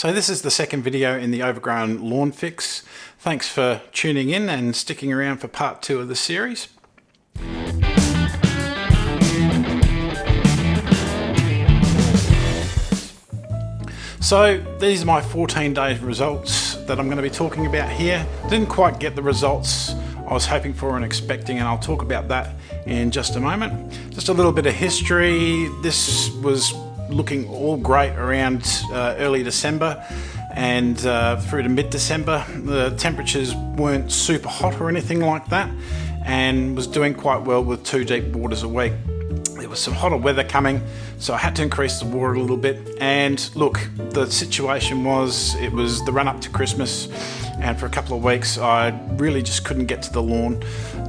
So this is the second video in the Overgrown lawn fix. Thanks for tuning in and sticking around for part 2 of the series. So these are my 14-day results that I'm going to be talking about here. Didn't quite get the results I was hoping for and expecting, and I'll talk about that in just a moment. Just a little bit of history. This was looking all great around early December and through to mid-December. The temperatures weren't super hot or anything like that, and was doing quite well with 2 deep waters a week. There was some hotter weather coming, so I had to increase the water a little bit. And look, the situation was, it was the run up to Christmas, and for a couple of weeks I really just couldn't get to the lawn,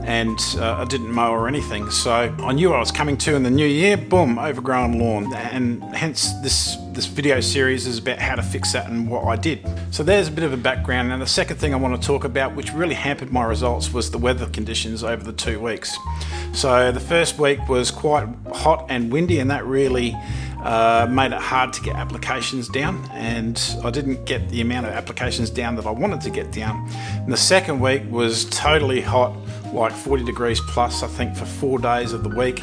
and I didn't mow or anything. So I knew I was coming to in the new year, boom, overgrown lawn. And hence this video series is about how to fix that and what I did. So there's a bit of a background. Now the second thing I want to talk about, which really hampered my results, was the weather conditions over the 2 weeks. So the first week was quite hot and windy, and that really made it hard to get applications down, and I didn't get the amount of applications down that I wanted to get down. And the second week was totally hot, like 40 degrees plus, I think, for 4 days of the week.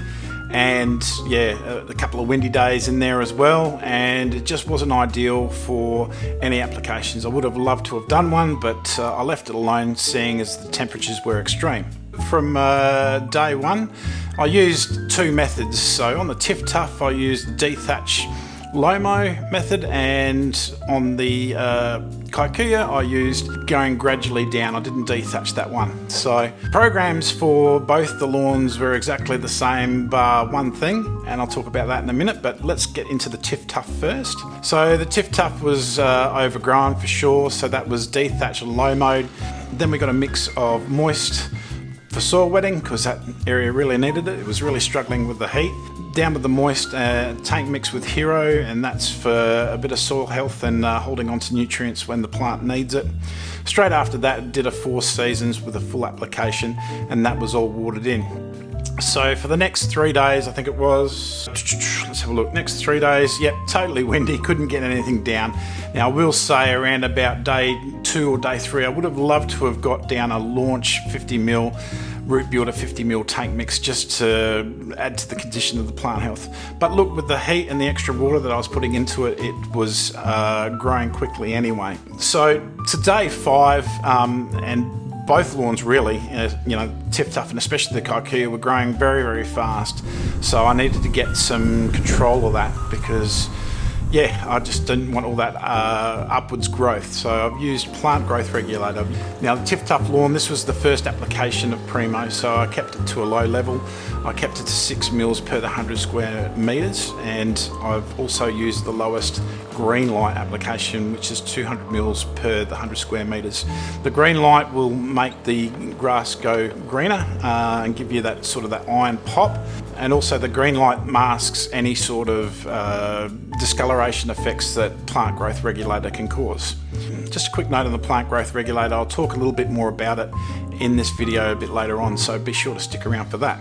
And yeah, a couple of windy days in there as well, and it just wasn't ideal for any applications. I would have loved to have done one, but I left it alone, seeing as the temperatures were extreme. From day one, I used 2 methods. So on the Tiff Tuff, I used the dethatch low-mow method, and on the kikuyu, I used going gradually down. I didn't dethatch that one. So programs for both the lawns were exactly the same, bar one thing, and I'll talk about that in a minute. But let's get into the Tiff Tuff first. So the Tiff Tuff was overgrown for sure, so that was dethatch and low-mowed. Then we got a mix of moist for soil wetting, because that area really needed it. It was really struggling with the heat. Down with the moist tank mix with Hero, and that's for a bit of soil health and holding on to nutrients when the plant needs it. Straight after that, did a 4 seasons with a full application, and that was all watered in. So for the next 3 days, I think it was, let's have a look, next 3 days, yep, totally windy, couldn't get anything down. Now I will say around about day 2 or day 3, I would have loved to have got down a launch 50ml root builder 50ml tank mix, just to add to the condition of the plant health. But look, with the heat and the extra water that I was putting into it, it was growing quickly anyway. So to day 5, and both lawns really, you know, Tiff Tuff and especially the kikuyu, were growing very, very fast. So I needed to get some control of that, because yeah, I just didn't want all that upwards growth. So I've used plant growth regulator. Now the Tiff Tuff lawn, this was the first application of Primo, so I kept it to a low level. I kept it to 6 mils per the 100 square meters, and I've also used the lowest green light application, which is 200 mils per the 100 square meters. The green light will make the grass go greener and give you that sort of that iron pop. And also the green light masks any sort of discoloration effects that plant growth regulator can cause. Just a quick note on the plant growth regulator, I'll talk a little bit more about it in this video a bit later on, so be sure to stick around for that.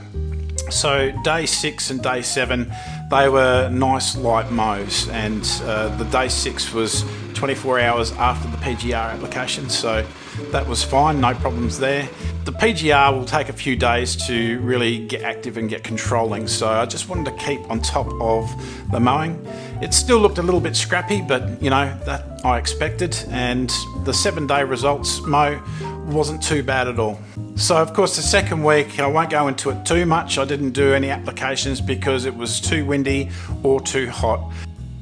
So day 6 and day 7, they were nice light mows, and the day 6 was 24 hours after the PGR application, so that was fine, no problems there. The PGR will take a few days to really get active and get controlling, so I just wanted to keep on top of the mowing. It still looked a little bit scrappy, but you know, that I expected, and the 7-day results mow wasn't too bad at all. So of course the second week, I won't go into it too much. I didn't do any applications because it was too windy or too hot.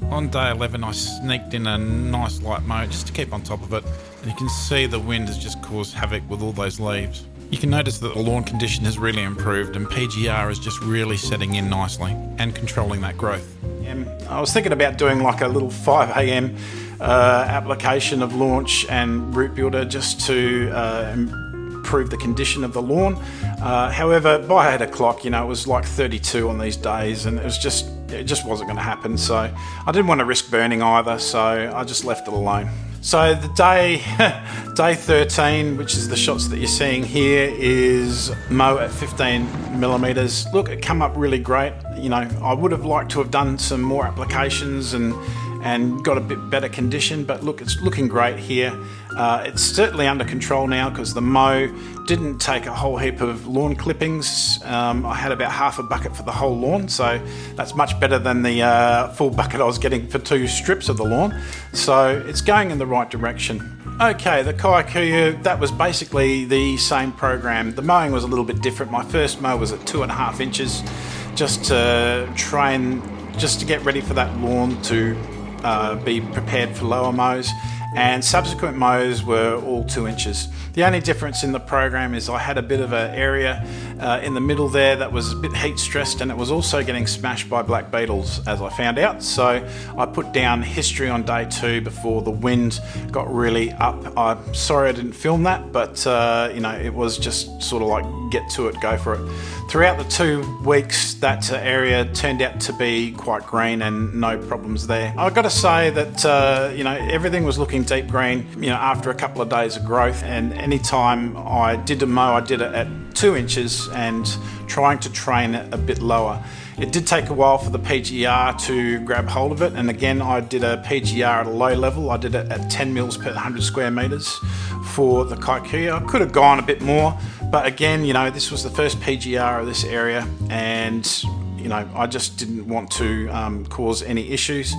On day 11, I sneaked in a nice light mow just to keep on top of it. And you can see the wind has just caused havoc with all those leaves. You can notice that the lawn condition has really improved, and PGR is just really setting in nicely and controlling that growth. I was thinking about doing like a little 5 AM application of launch and root builder, just to improve the condition of the lawn. However, by 8 o'clock, you know, it was like 32 on these days, and it just wasn't going to happen. So I didn't want to risk burning either, so I just left it alone. So the day 13, which is the shots that you're seeing here, is mow at 15 millimeters. Look, it come up really great. You know, I would have liked to have done some more applications and and got a bit better condition, but look, it's looking great here. It's certainly under control now because the mow didn't take a whole heap of lawn clippings. I had about half a bucket for the whole lawn, so that's much better than the full bucket I was getting for 2 strips of the lawn. So it's going in the right direction. Okay, the kikuyu, that was basically the same program. The mowing was a little bit different. My first mow was at 2.5 inches, just to get ready for that lawn to be prepared for lower mows, and subsequent mows were all 2 inches. The only difference in the program is I had a bit of an area in the middle there that was a bit heat stressed, and it was also getting smashed by black beetles, as I found out. So I put down history on day 2 before the wind got really up. I'm sorry I didn't film that, but you know, it was just sort of like get to it, go for it. Throughout the 2 weeks, that area turned out to be quite green and no problems there. I've got to say that you know, everything was looking deep green, you know, after a couple of days of growth. And anytime I did a mow, I did it at 2 inches and trying to train it a bit lower. It did take a while for the PGR to grab hold of it, and again I did a PGR at a low level. I did it at 10 mils per 100 square meters for the kikuyu. I could have gone a bit more, but again, you know, this was the first PGR of this area, and you know, I just didn't want to cause any issues.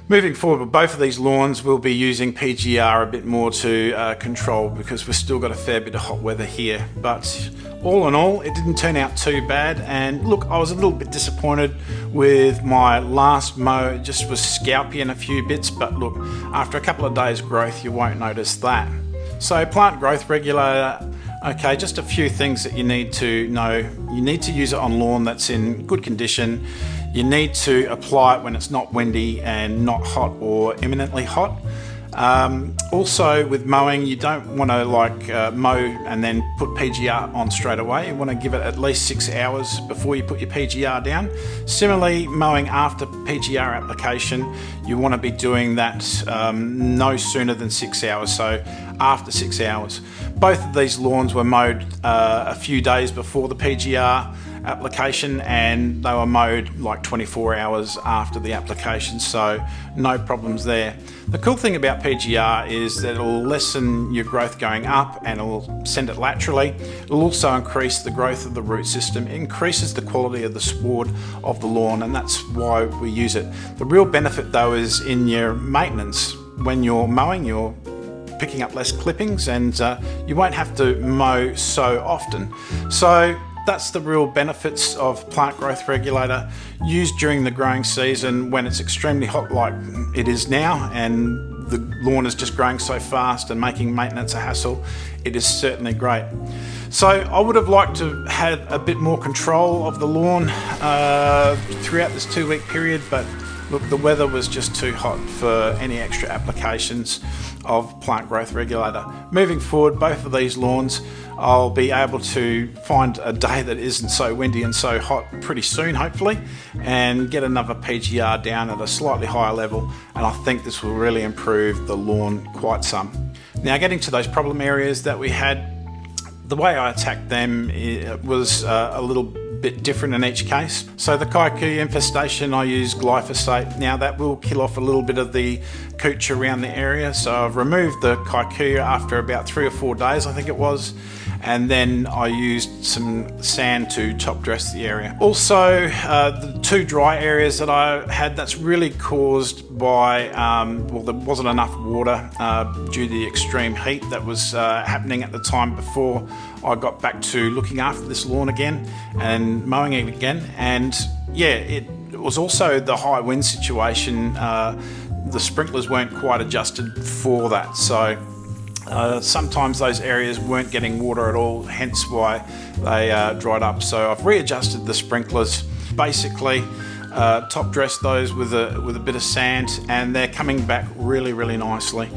Moving forward with both of these lawns, we'll be using PGR a bit more to control, because we've still got a fair bit of hot weather here. But all in all, it didn't turn out too bad. And look, I was a little bit disappointed with my last mow. It just was scalpy in a few bits, but look, after a couple of days growth, you won't notice that. So plant growth regulator, okay, just a few things that you need to know. You need to use it on lawn that's in good condition. You need to apply it when it's not windy and not hot or imminently hot. Also with mowing, you don't want to mow and then put PGR on straight away. You want to give it at least 6 hours before you put your PGR down. Similarly, mowing after PGR application, you want to be doing that no sooner than 6 hours, so after 6 hours. Both of these lawns were mowed a few days before the PGR application, and they were mowed like 24 hours after the application, so no problems there. The cool thing about PGR is that it'll lessen your growth going up and it'll send it laterally. It'll also increase the growth of the root system. It increases the quality of the sward of the lawn, and that's why we use it. The real benefit though is in your maintenance. When you're mowing, you're picking up less clippings, and you won't have to mow so often. So that's the real benefits of plant growth regulator, used during the growing season when it's extremely hot like it is now, and the lawn is just growing so fast and making maintenance a hassle. It is certainly great. So I would have liked to have a bit more control of the lawn throughout this 2-week period, but look, the weather was just too hot for any extra applications of plant growth regulator. Moving forward, both of these lawns, I'll be able to find a day that isn't so windy and so hot pretty soon, hopefully, and get another PGR down at a slightly higher level, and I think this will really improve the lawn quite some. Now, getting to those problem areas that we had, the way I attacked them was a little bit different in each case. So the kikuyu infestation, I use glyphosate. Now that will kill off a little bit of the cooch around the area, so I've removed the kikuyu after about 3 or 4 days, I think it was, and then I used some sand to top dress the area. Also, the 2 dry areas that I had, that's really caused by, well, there wasn't enough water due to the extreme heat that was happening at the time before I got back to looking after this lawn again and mowing it again. And yeah, it was also the high wind situation. The sprinklers weren't quite adjusted for that, so sometimes those areas weren't getting water at all, hence why they dried up. So I've readjusted the sprinklers, basically top dressed those with a bit of sand, and they're coming back really nicely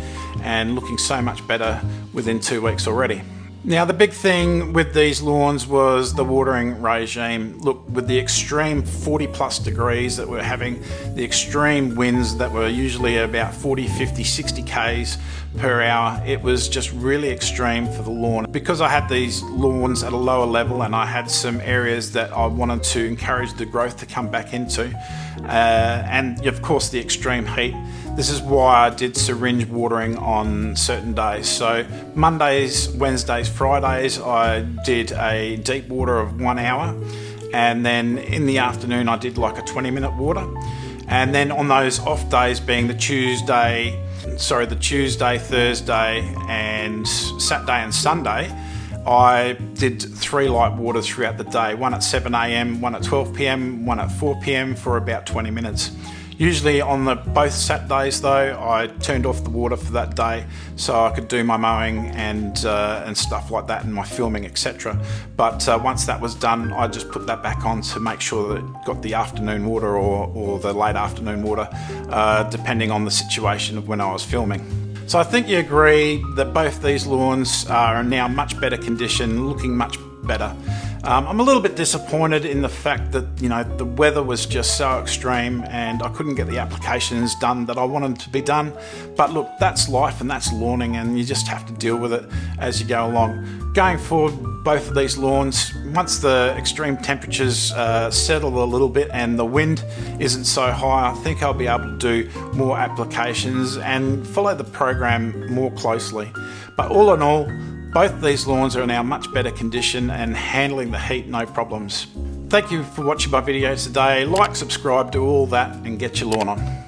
and looking so much better within 2 weeks already. Now the big thing with these lawns was the watering regime. Look, with the extreme 40 plus degrees that we're having, the extreme winds that were usually about 40, 50, 60 Ks per hour, it was just really extreme for the lawn. Because I had these lawns at a lower level and I had some areas that I wanted to encourage the growth to come back into, and of course the extreme heat. This is why I did syringe watering on certain days. So Mondays, Wednesdays, Fridays, I did a deep water of 1 hour. And then in the afternoon, I did like a 20-minute water. And then on those off days, being the Tuesday, Thursday, and Saturday and Sunday, I did 3 light waters throughout the day. One at 7 AM, one at 12 PM, one at 4 PM for about 20 minutes. Usually on both Saturdays though, I turned off the water for that day so I could do my mowing and stuff like that and my filming, etc. But once that was done, I just put that back on to make sure that it got the afternoon water or the late afternoon water, depending on the situation of when I was filming. So I think you agree that both these lawns are now much better condition, looking much better. I'm a little bit disappointed in the fact that, you know, the weather was just so extreme and I couldn't get the applications done that I wanted to be done. But look, that's life and that's lawning, and you just have to deal with it as you go along. Going forward, both of these lawns, once the extreme temperatures settle a little bit and the wind isn't so high, I think I'll be able to do more applications and follow the program more closely. But all in all, both these lawns are in now much better condition and handling the heat no problems. Thank you for watching my videos today. Like, subscribe, do all that and get your lawn on.